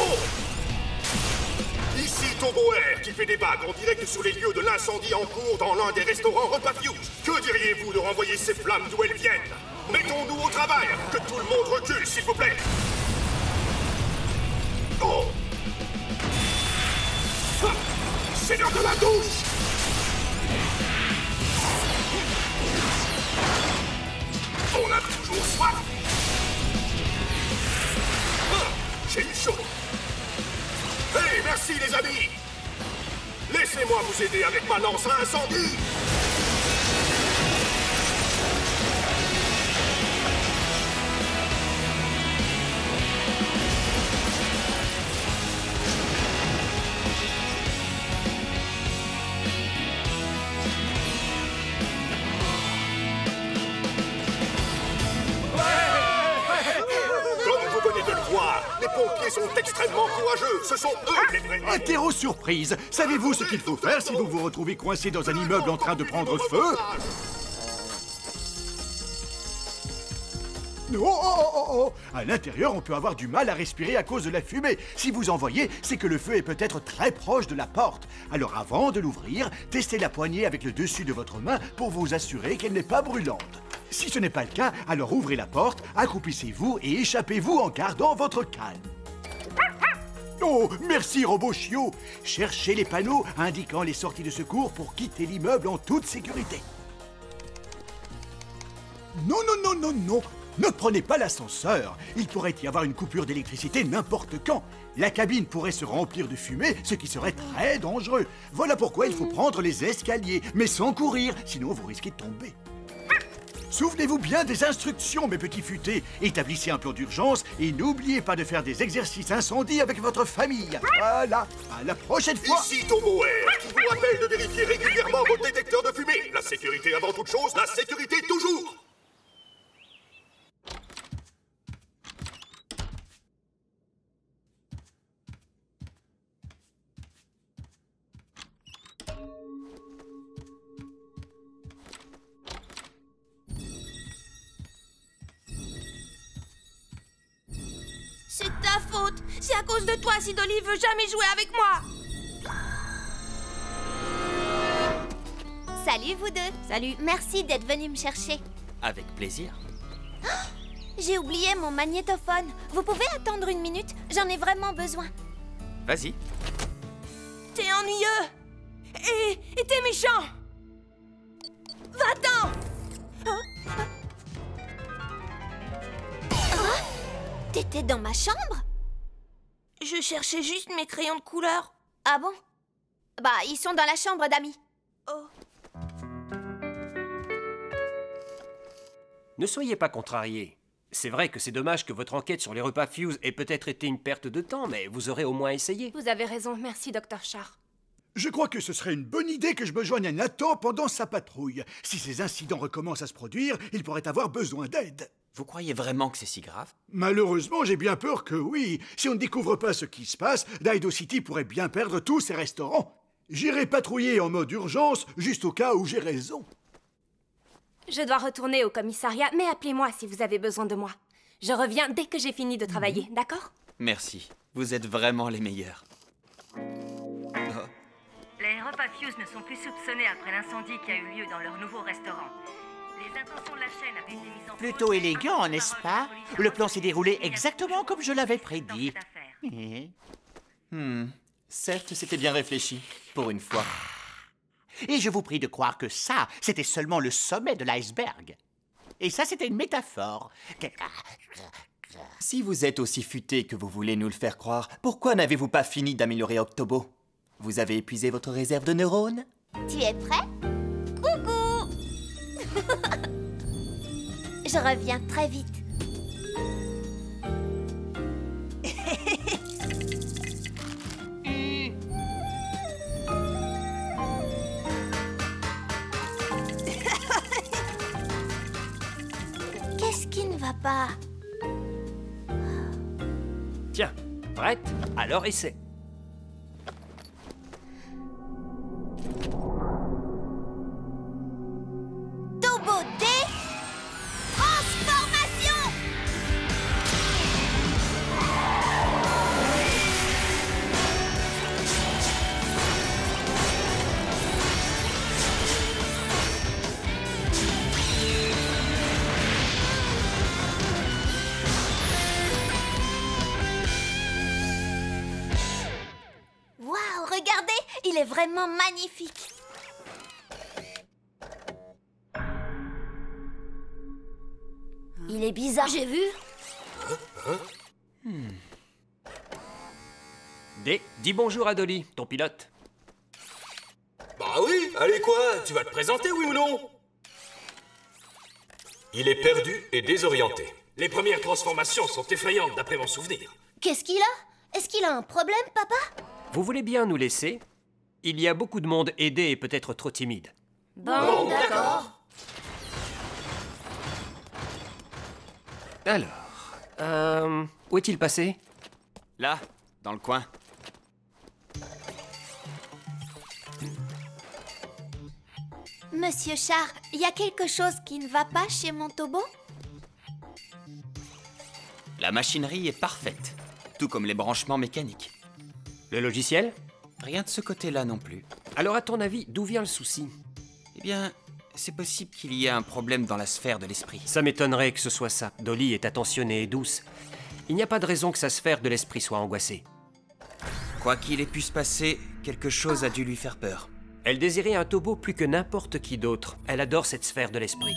Ici Tobo Air, qui fait des bagues en direct sur les lieux de l'incendie en cours dans l'un des restaurants Repas Fuse. Que diriez-vous de renvoyer ces flammes d'où elles viennent? Mettons-nous au travail. Que tout le monde recule, s'il vous plaît. Oh! C'est l'heure de la douche! On a toujours soif! J'ai eu chaud! Hey, merci les amis! Laissez-moi vous aider avec ma lance à incendie! Les pompiers sont extrêmement courageux. Ce sont eux les vrais. Interro surprise. Savez-vous ce qu'il faut faire si vous vous retrouvez coincé dans un immeuble en train de prendre feu? Oh! À l'intérieur, on peut avoir du mal à respirer à cause de la fumée. Si vous en voyez, c'est que le feu est peut-être très proche de la porte. Alors avant de l'ouvrir, testez la poignée avec le dessus de votre main pour vous assurer qu'elle n'est pas brûlante. Si ce n'est pas le cas, alors ouvrez la porte, accroupissez-vous et échappez-vous en gardant votre calme. Oh, merci robot chiot. Cherchez les panneaux indiquant les sorties de secours pour quitter l'immeuble en toute sécurité. Non. Ne prenez pas l'ascenseur. Il pourrait y avoir une coupure d'électricité n'importe quand. La cabine pourrait se remplir de fumée, ce qui serait très dangereux. Voilà pourquoi il faut prendre les escaliers, mais sans courir, sinon vous risquez de tomber. Souvenez-vous bien des instructions, mes petits futés. Établissez un plan d'urgence et n'oubliez pas de faire des exercices incendie avec votre famille. Voilà, à la prochaine fois. Ici Tobo Air, qui vous rappelle de vérifier régulièrement vos détecteurs de fumée. La sécurité avant toute chose, la sécurité toujours. C'est à cause de toi si Dolly veut jamais jouer avec moi. Salut vous deux. Salut. Merci d'être venus me chercher. Avec plaisir. J'ai oublié mon magnétophone. Vous pouvez attendre une minute? J'en ai vraiment besoin. Vas-y. T'es ennuyeux. Et t'es méchant. Va-t'en. T'étais dans ma chambre? Je cherchais juste mes crayons de couleur. Ah bon? Bah, ils sont dans la chambre d'Amy. Oh. Ne soyez pas contrariés. C'est vrai que c'est dommage que votre enquête sur les repas Fuse ait peut-être été une perte de temps, mais vous aurez au moins essayé. Vous avez raison, merci, Dr. Char. Je crois que ce serait une bonne idée que je me joigne à Nathan pendant sa patrouille. Si ces incidents recommencent à se produire, il pourrait avoir besoin d'aide. Vous croyez vraiment que c'est si grave? Malheureusement, j'ai bien peur que oui. Si on ne découvre pas ce qui se passe, Dido City pourrait bien perdre tous ses restaurants. J'irai patrouiller en mode urgence, juste au cas où j'ai raison. Je dois retourner au commissariat, mais appelez-moi si vous avez besoin de moi. Je reviens dès que j'ai fini de travailler, d'accord? Merci. Vous êtes vraiment les meilleurs. Les repas Fuse ne sont plus soupçonnés après l'incendie qui a eu lieu dans leur nouveau restaurant. Les intentions de la chaîne avaient été mises en cause. Plutôt élégant, n'est-ce pas? Le plan s'est déroulé exactement comme je l'avais prédit. Certes, c'était bien réfléchi, pour une fois. Et je vous prie de croire que ça, c'était seulement le sommet de l'iceberg. Et ça, c'était une métaphore. Si vous êtes aussi futé que vous voulez nous le faire croire, pourquoi n'avez-vous pas fini d'améliorer Octobo? Vous avez épuisé votre réserve de neurones? Tu es prêt? Coucou. Je reviens très vite. Qu'est-ce qui ne va pas? Tiens, prête? Alors essaie. Tobo D. Transformation. Waouh, regardez, il est vraiment magnifique. Il est bizarre. J'ai vu. D, dis bonjour à Dolly, ton pilote. Bah oui, allez quoi? Tu vas te présenter, oui ou non? Il est perdu et désorienté. Les premières transformations sont effrayantes d'après mon souvenir. Qu'est-ce qu'il a? Est-ce qu'il a un problème, papa? Vous voulez bien nous laisser? Il y a beaucoup de monde aidé et peut-être trop timide. Bon, d'accord. Alors, où est-il passé? Là, dans le coin. Monsieur Char, il y a quelque chose qui ne va pas chez mon Tobo? La machinerie est parfaite, tout comme les branchements mécaniques. Le logiciel? Rien de ce côté-là non plus. Alors, à ton avis, d'où vient le souci? Eh bien, c'est possible qu'il y ait un problème dans la sphère de l'esprit. Ça m'étonnerait que ce soit ça. Dolly est attentionnée et douce. Il n'y a pas de raison que sa sphère de l'esprit soit angoissée. Quoi qu'il ait pu se passer, quelque chose a dû lui faire peur. Elle désirait un Tobo plus que n'importe qui d'autre. Elle adore cette sphère de l'esprit.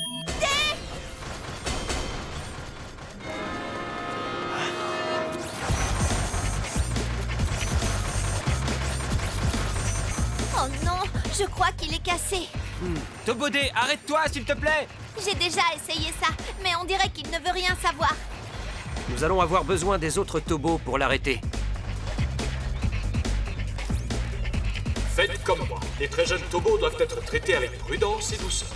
Oh non, je crois qu'il est cassé. Tobodé, arrête-toi, s'il te plaît! J'ai déjà essayé ça, mais on dirait qu'il ne veut rien savoir. Nous allons avoir besoin des autres Tobos pour l'arrêter. Faites comme moi. Les très jeunes Tobos doivent être traités avec prudence et douceur.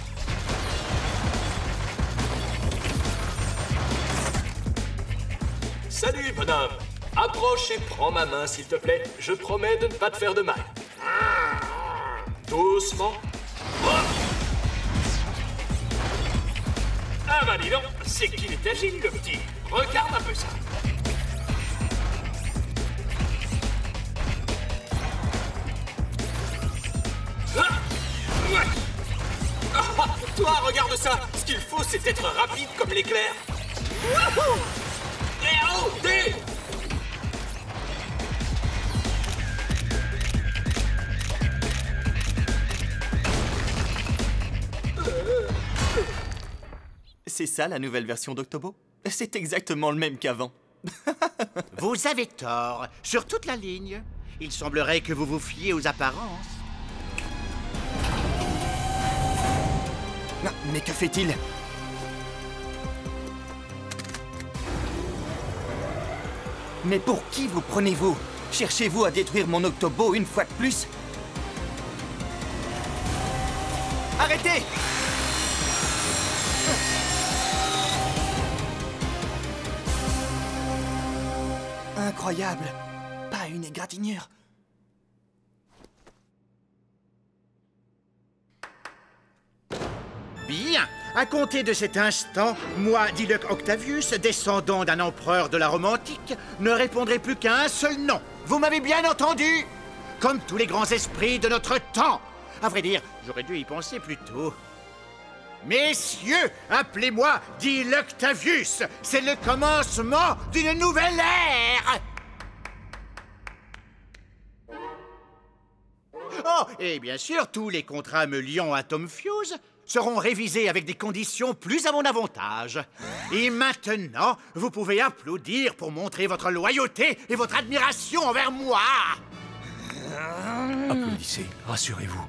Salut, bonhomme. Approche et prends ma main, s'il te plaît. Je promets de ne pas te faire de mal. Doucement. Ah bah dis donc, c'est qu'il est agile, le petit. Regarde un peu ça. Toi, regarde ça. Ce qu'il faut, c'est être rapide comme l'éclair. Wouhou! Eh oh, D! C'est ça la nouvelle version d'Octobo? C'est exactement le même qu'avant. Vous avez tort, sur toute la ligne. Il semblerait que vous vous fiez aux apparences. Non, mais que fait-il? Mais pour qui vous prenez-vous? Cherchez-vous à détruire mon Octobo une fois de plus? Arrêtez! Incroyable! Pas une égratignure! Bien. À compter de cet instant, moi, Diluc Octavius, descendant d'un empereur de la Rome antique, ne répondrai plus qu'à un seul nom. Vous m'avez bien entendu? Comme tous les grands esprits de notre temps. À vrai dire, j'aurais dû y penser plus tôt. Messieurs, appelez-moi Diluc Octavius. C'est le commencement d'une nouvelle ère. Oh, et bien sûr, tous les contrats me liant à Tom Fuse seront révisés avec des conditions plus à mon avantage. Et maintenant, vous pouvez applaudir pour montrer votre loyauté et votre admiration envers moi. Applaudissez, rassurez-vous.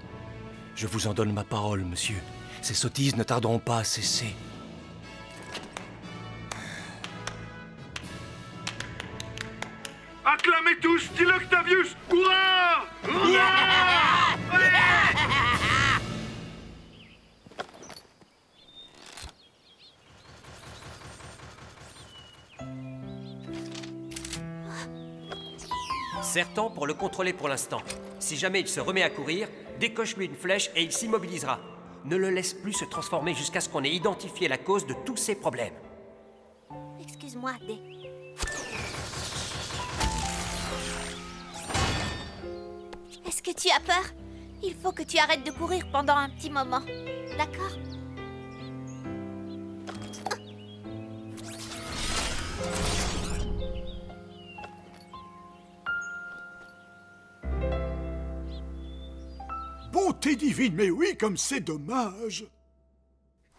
Je vous en donne ma parole, monsieur. Ces sottises ne tarderont pas à cesser. Acclamez tous Diluc Octavius! Hurrah! Hurrah! Serre-t-en pour le contrôler pour l'instant. Si jamais il se remet à courir, décoche-lui une flèche et il s'immobilisera. Ne le laisse plus se transformer jusqu'à ce qu'on ait identifié la cause de tous ses problèmes. Excuse-moi, D. Est-ce que tu as peur? Il faut que tu arrêtes de courir pendant un petit moment. D'accord? Bonté divine, mais oui, comme c'est dommage.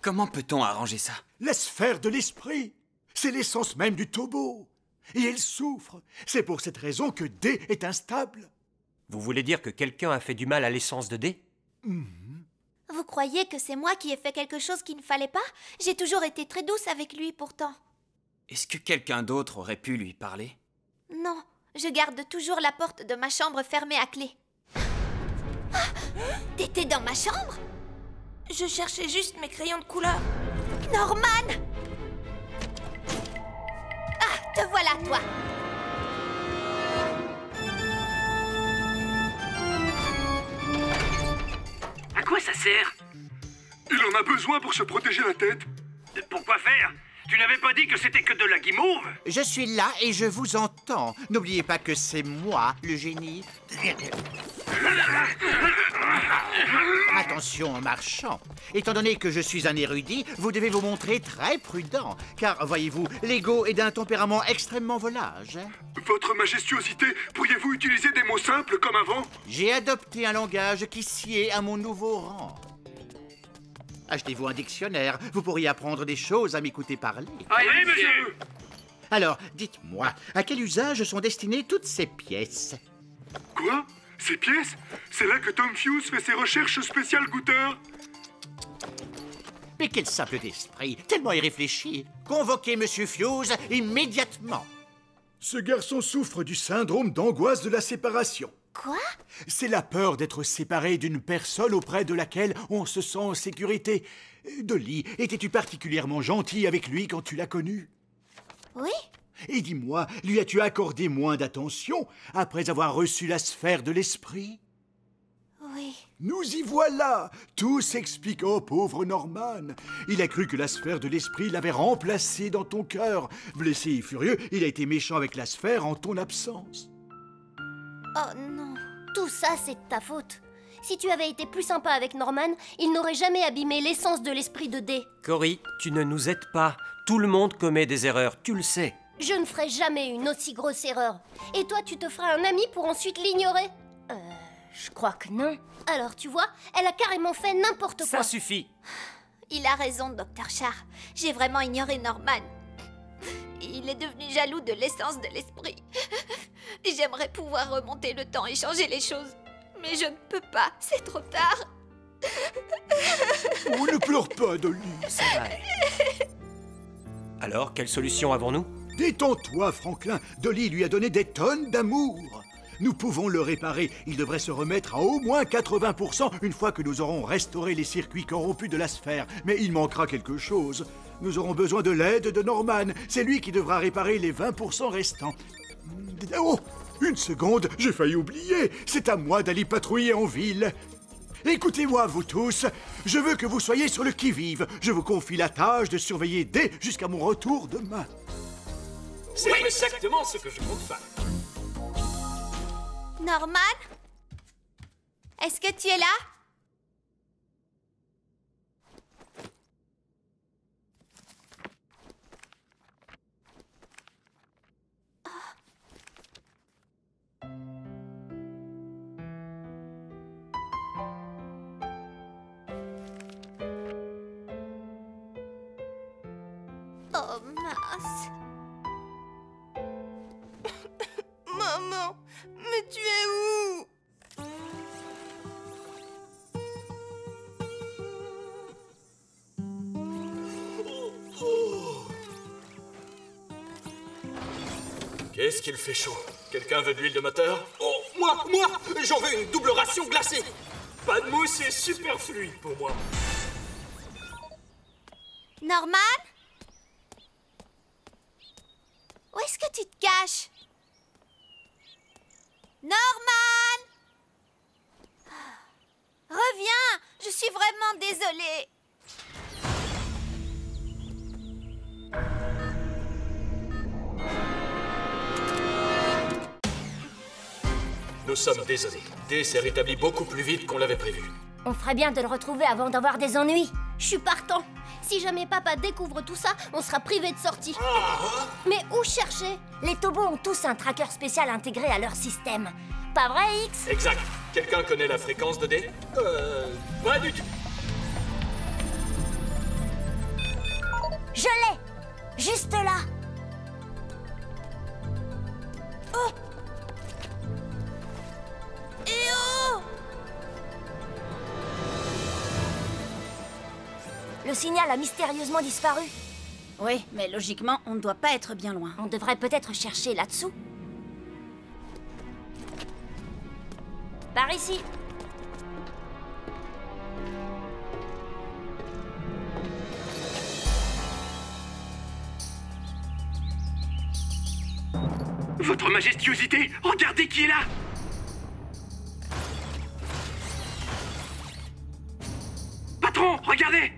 Comment peut-on arranger ça? La sphère de l'esprit, c'est l'essence même du Tobo. Et elle souffre. C'est pour cette raison que D est instable. Vous voulez dire que quelqu'un a fait du mal à l'essence de D? Vous croyez que c'est moi qui ai fait quelque chose qu'il ne fallait pas? J'ai toujours été très douce avec lui pourtant. Est-ce que quelqu'un d'autre aurait pu lui parler? Non, je garde toujours la porte de ma chambre fermée à clé. Ah, t'étais dans ma chambre? Je cherchais juste mes crayons de couleur. Norman! Ah, te voilà, toi! À quoi ça sert? Il en a besoin pour se protéger la tête. Pourquoi faire? Tu n'avais pas dit que c'était que de la guimauve? Je suis là et je vous entends. N'oubliez pas que c'est moi, le génie. Attention en marchant. Étant donné que je suis un érudit, vous devez vous montrer très prudent. Car, voyez-vous, l'ego est d'un tempérament extrêmement volage. Votre majestuosité, pourriez-vous utiliser des mots simples comme avant? J'ai adopté un langage qui sied à mon nouveau rang. Achetez-vous un dictionnaire, vous pourriez apprendre des choses à m'écouter parler. Oui, monsieur! Alors, dites-moi, à quel usage sont destinées toutes ces pièces? Quoi? Ces pièces? C'est là que Tom Fuse fait ses recherches spéciales goûteurs? Mais quel simple d'esprit, tellement irréfléchi. Convoquez Monsieur Fuse immédiatement. Ce garçon souffre du syndrome d'angoisse de la séparation. Quoi? C'est la peur d'être séparé d'une personne auprès de laquelle on se sent en sécurité. Dolly, étais-tu particulièrement gentil avec lui quand tu l'as connu? Oui. Et dis-moi, lui as-tu accordé moins d'attention après avoir reçu la sphère de l'esprit? Oui. Nous y voilà! Tout s'explique au pauvre Norman. Il a cru que la sphère de l'esprit l'avait remplacé dans ton cœur. Blessé et furieux, il a été méchant avec la sphère en ton absence. Oh non, tout ça c'est de ta faute. Si tu avais été plus sympa avec Norman, il n'aurait jamais abîmé l'essence de l'esprit de D. Cory, tu ne nous aides pas. Tout le monde commet des erreurs, tu le sais. Je ne ferai jamais une aussi grosse erreur. Et toi, tu te feras un ami pour ensuite l'ignorer? Je crois que non. Alors, tu vois, elle a carrément fait n'importe quoi. Ça suffit. Il a raison, Dr. Char. J'ai vraiment ignoré Norman. Il est devenu jaloux de l'essence de l'esprit. J'aimerais pouvoir remonter le temps et changer les choses. Mais je ne peux pas, c'est trop tard. Oh, ne pleure pas, Dolly. Ça va. Alors, quelle solution avons-nous? Détends-toi, Franklin. Dolly lui a donné des tonnes d'amour. Nous pouvons le réparer. Il devrait se remettre à au moins 80% une fois que nous aurons restauré les circuits corrompus de la sphère. Mais il manquera quelque chose. Nous aurons besoin de l'aide de Norman. C'est lui qui devra réparer les 20% restants. Oh, une seconde, j'ai failli oublier. C'est à moi d'aller patrouiller en ville. Écoutez-moi, vous tous. Je veux que vous soyez sur le qui-vive. Je vous confie la tâche de surveiller D jusqu'à mon retour demain. C'est exactement ce que je compte faire. Norman? Est-ce que tu es là? Oh, mince. Maman, mais tu es où? Qu'est-ce qu'il fait chaud? Quelqu'un veut de l'huile de moteur? Oh, moi! J'en veux une double ration glacée! Pas de mousse et super fluide pour moi. Norman? Où est-ce que tu te caches? Norman! Reviens! Je suis vraiment désolée. Nous sommes désolés. D s'est rétabli beaucoup plus vite qu'on l'avait prévu. On ferait bien de le retrouver avant d'avoir des ennuis. Je suis partant. Si jamais papa découvre tout ça, on sera privé de sortie. Mais où chercher? Les Tobos ont tous un tracker spécial intégré à leur système. Pas vrai, X? Exact. Quelqu'un connaît la fréquence de D? Pas du tout. Je l'ai! Juste là! Oh! Eh oh! Le signal a mystérieusement disparu. Oui, mais logiquement, on ne doit pas être bien loin. On devrait peut-être chercher là-dessous. Par ici. Votre majestuosité, regardez qui est là! Patron, regardez!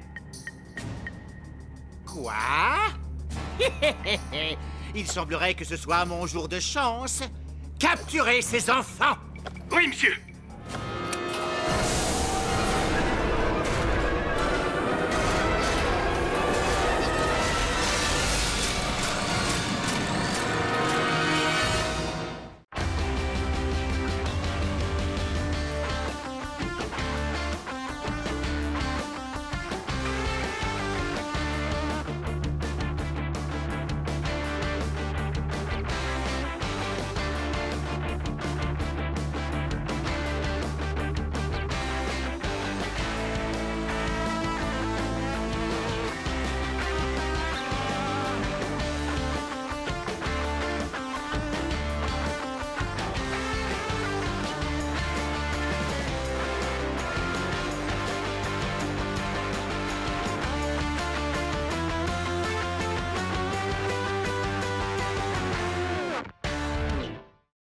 Quoi? Il semblerait que ce soit mon jour de chance. Capturez ces enfants! Oui, monsieur!